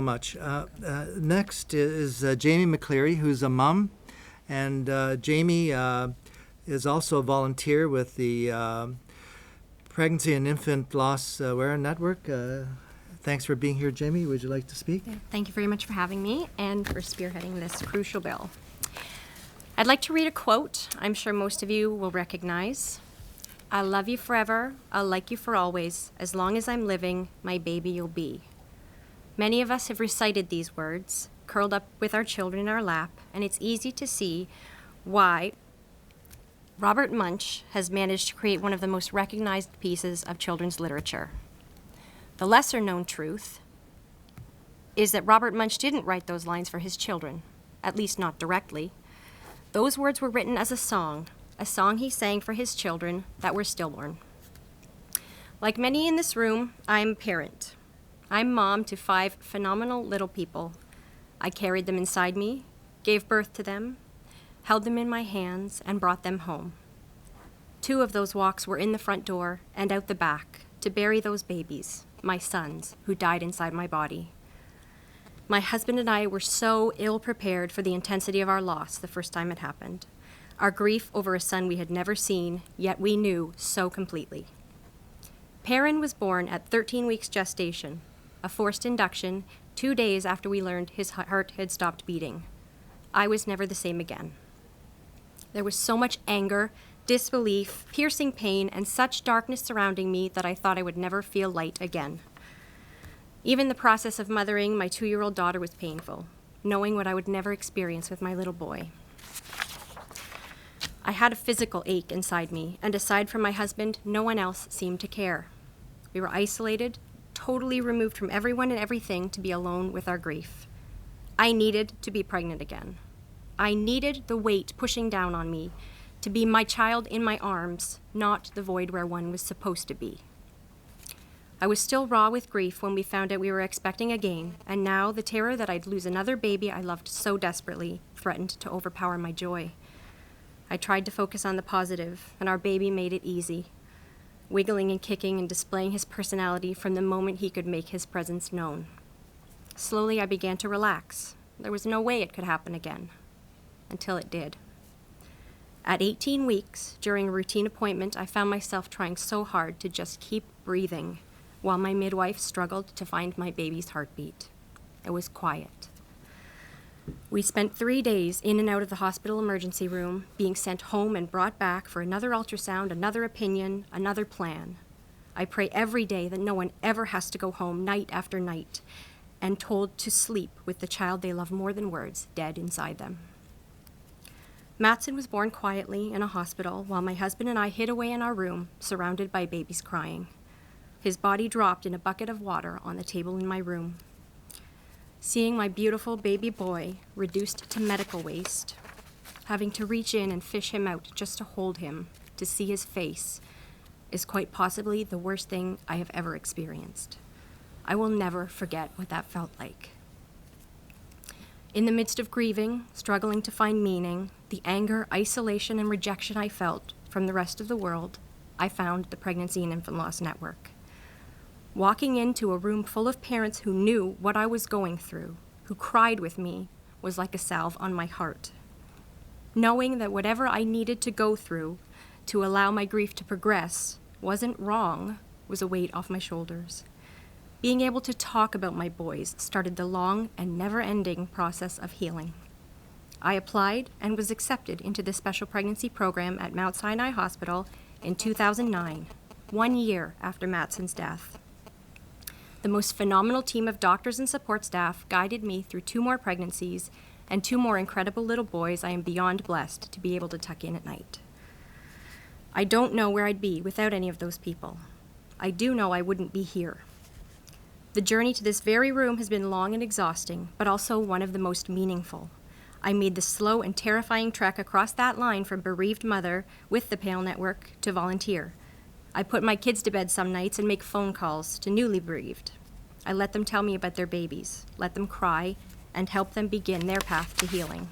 Much. Next is Jamie McCleary, who's a mom, and Jamie is also a volunteer with the Pregnancy and Infant Loss Awareness Network. Thanks for being here, Jamie. Would you like to speak? Thank you very much for having me and for spearheading this crucial bill. I'd like to read a quote I'm sure most of you will recognize. "I'll love you forever, I'll like you for always, as long as I'm living, my baby you'll be." Many of us have recited these words, curled up with our children in our lap, and it's easy to see why Robert Munsch has managed to create one of the most recognized pieces of children's literature. The lesser-known truth is that Robert Munsch didn't write those lines for his children, at least not directly. Those words were written as a song he sang for his children that were stillborn. Like many in this room, I'm a parent. I'm mom to 5 phenomenal little people. I carried them inside me, gave birth to them, held them in my hands, and brought them home. 2 of those walks were in the front door and out the back to bury those babies, my sons, who died inside my body. My husband and I were so ill-prepared for the intensity of our loss the first time it happened. Our grief over a son we had never seen, yet we knew so completely. Perrin was born at 13 weeks gestation, a forced induction, 2 days after we learned his heart had stopped beating. I was never the same again. There was so much anger, disbelief, piercing pain, and such darkness surrounding me that I thought I would never feel light again. Even the process of mothering my 2-year-old daughter was painful, knowing what I would never experience with my little boy. I had a physical ache inside me, and aside from my husband, no one else seemed to care. We were isolated, totally removed from everyone and everything to be alone with our grief. I needed to be pregnant again. I needed the weight pushing down on me, to be my child in my arms, not the void where one was supposed to be. I was still raw with grief when we found out we were expecting again, and now the terror that I'd lose another baby I loved so desperately threatened to overpower my joy. I tried to focus on the positive, and our baby made it easy, wiggling and kicking and displaying his personality from the moment he could make his presence known. Slowly I began to relax. There was no way it could happen again, until it did. At 18 weeks, during a routine appointment, I found myself trying so hard to just keep breathing while my midwife struggled to find my baby's heartbeat. It was quiet. We spent 3 days in and out of the hospital emergency room, being sent home and brought back for another ultrasound, another opinion, another plan. I pray every day that no one ever has to go home night after night and told to sleep with the child they love more than words dead inside them. Matson was born quietly in a hospital while my husband and I hid away in our room, surrounded by babies crying. His body dropped in a bucket of water on the table in my room. Seeing my beautiful baby boy reduced to medical waste, having to reach in and fish him out just to hold him, to see his face, is quite possibly the worst thing I have ever experienced. I will never forget what that felt like. In the midst of grieving, struggling to find meaning, the anger, isolation, and rejection I felt from the rest of the world, I found the Pregnancy and Infant Loss Network. Walking into a room full of parents who knew what I was going through, who cried with me, was like a salve on my heart. Knowing that whatever I needed to go through to allow my grief to progress wasn't wrong was a weight off my shoulders. Being able to talk about my boys started the long and never-ending process of healing. I applied and was accepted into the special pregnancy program at Mount Sinai Hospital in 2009, 1 year after Matson's death. The most phenomenal team of doctors and support staff guided me through 2 more pregnancies and 2 more incredible little boys I am beyond blessed to be able to tuck in at night. I don't know where I'd be without any of those people. I do know I wouldn't be here. The journey to this very room has been long and exhausting, but also one of the most meaningful. I made the slow and terrifying trek across that line from bereaved mother with the PAIL network to volunteer. I put my kids to bed some nights and make phone calls to newly bereaved. I let them tell me about their babies, let them cry, and help them begin their path to healing.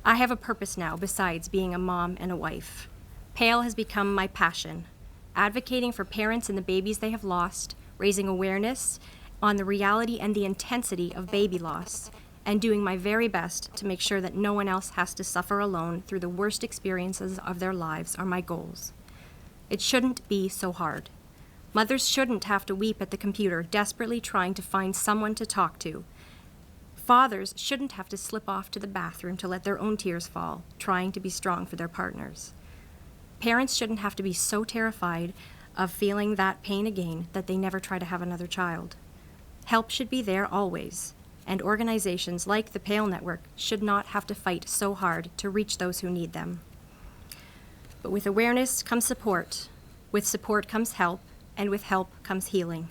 I have a purpose now besides being a mom and a wife. PAIL has become my passion, advocating for parents and the babies they have lost, raising awareness, on the reality and the intensity of baby loss, and doing my very best to make sure that no one else has to suffer alone through the worst experiences of their lives are my goals. It shouldn't be so hard. Mothers shouldn't have to weep at the computer, desperately trying to find someone to talk to. Fathers shouldn't have to slip off to the bathroom to let their own tears fall, trying to be strong for their partners. Parents shouldn't have to be so terrified of feeling that pain again that they never try to have another child. Help should be there always, and organizations like the PAIL Network should not have to fight so hard to reach those who need them. But with awareness comes support, with support comes help, and with help comes healing.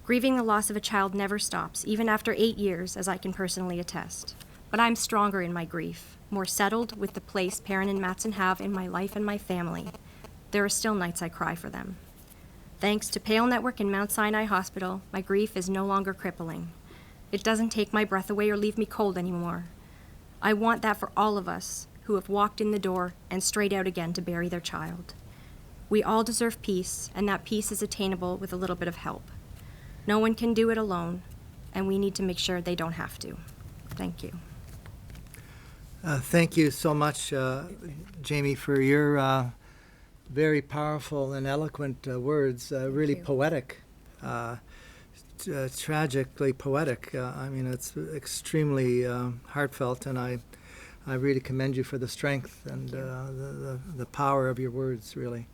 Grieving the loss of a child never stops, even after 8 years, as I can personally attest. But I'm stronger in my grief, more settled with the place Perrin and Matson have in my life and my family. There are still nights I cry for them. Thanks to PAIL Network and Mount Sinai Hospital, my grief is no longer crippling. It doesn't take my breath away or leave me cold anymore. I want that for all of us who have walked in the door and straight out again to bury their child. We all deserve peace, and that peace is attainable with a little bit of help. No one can do it alone, and we need to make sure they don't have to. Thank you. Thank you so much, Jamie, for your very powerful and eloquent words, really you. poetic, tragically poetic. I mean, it's extremely heartfelt, and I really commend you for the strength and the power of your words, really.